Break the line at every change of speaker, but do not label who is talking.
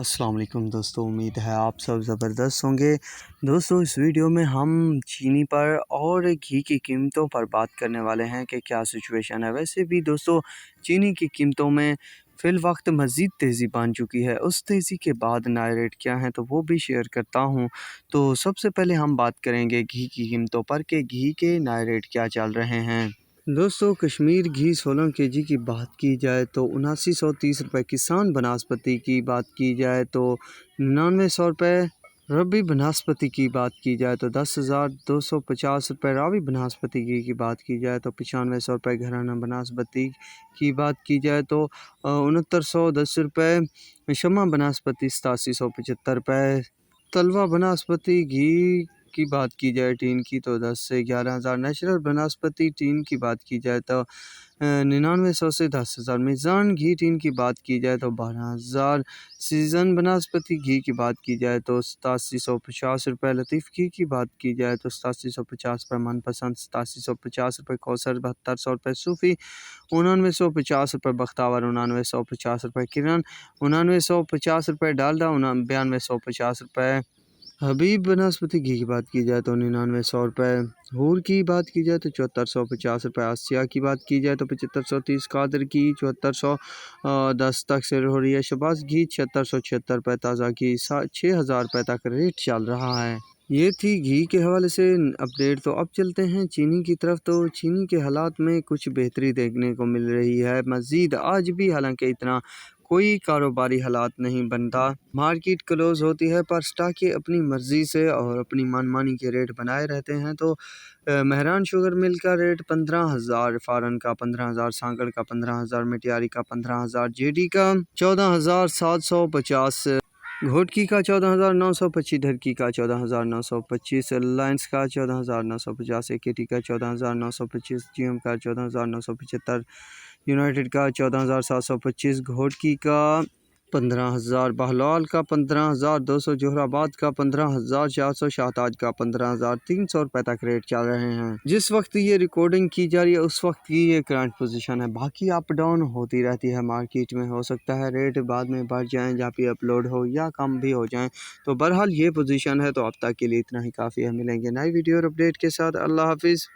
अस्सलाम वालेकुम दोस्तों, उम्मीद है आप सब ज़बरदस्त होंगे। दोस्तों, इस वीडियो में हम चीनी पर और घी की कीमतों पर बात करने वाले हैं कि क्या सिचुएशन है। वैसे भी दोस्तों, चीनी की कीमतों में फ़िल वक्त मज़ीद तेज़ी बन चुकी है। उस तेज़ी के बाद नए रेट क्या हैं तो वो भी शेयर करता हूँ। तो सबसे पहले हम बात करेंगे घी की कीमतों पर कि घी के नए रेट क्या चल रहे हैं। दोस्तों, कश्मीर घी 16 केजी की बात की जाए तो 7930 रुपये, किसान बनास्पति की बात की जाए तो 9900 रुपये, रबी बनास्पति की बात की जाए तो 10,250 रुपये, रावी बनास्पति घी की बात की जाए तो 9500 रुपये, घराना बनास्पति की बात की जाए तो 6910 रुपये, शमा बनास्पति 8775 रुपये, तलवा बनास्पति घी की बात की जाए टीन की तो 10 से 11,000, नेचुरल बनास्पति टीन की बात की जाए तो 9900 से 10,000, मीज़ान घी टीन की बात की जाए तो 12,000, सीज़न बनास्पति घी की बात की जाए तो 8750 रुपये, लतीफ़ घी की बात की जाए तो 8750 रुपये, मनपसंद 8750 रुपये, कौसर 7200 रुपये, सूफ़ी 9950 रुपये, बख्तावर 9950 रुपये, किरण 9950 रुपये, डालडा 9250 रुपये, हबीब बनस्पति घी की बात की जाए तो 9900 रुपये, हूर की बात की जाए तो 7450 रुपये, आसिया की बात की जाए तो 7530, कादर की 7410 तक से हो रही है, शबाज घी 7676 रुपये, ताज़ा घी 6000 रुपये तक रेट चल रहा है। ये थी घी के हवाले से अपडेट। तो अब चलते हैं चीनी की तरफ। तो चीनी के हालात में कुछ बेहतरी देखने को मिल रही है मज़ीद आज भी, हालांकि इतना कोई कारोबारी हालात नहीं बनता। मार्केट क्लोज़ होती है पर स्टॉकी अपनी मर्ज़ी से और अपनी मनमानी के रेट बनाए रहते हैं। तो महरान शुगर मिल का रेट 15,000, फ़ारन का 15,000, सांगड़ का 15,000, मिटियारी का 15,000, जेडी का 14,750, घोटकी का 14,925, ढरकी का 14,925, रिलायंस का 14,950, एकेटी का 14,925, जीएम का 14,975, यूनाइटेड का 14,725, घोटकी का 15,000, बहलौल का 15,200, जोहराबाद का 15,400, शाहताज का 15,300 रुपये तक रेट चल रहे हैं। जिस वक्त ये रिकॉर्डिंग की जा रही है उस वक्त की ये करंट पोजीशन है। बाकी अप डाउन होती रहती है मार्केट में, हो सकता है रेट बाद में बढ़ जाएँ जहाँ पे अपलोड हो या कम भी हो जाएँ। तो बहरहाल ये पोजीशन है। तो अब तक के लिए इतना ही काफ़ी है। मिलेंगे नई वीडियो और अपडेट के साथ। अल्लाह हाफिज़।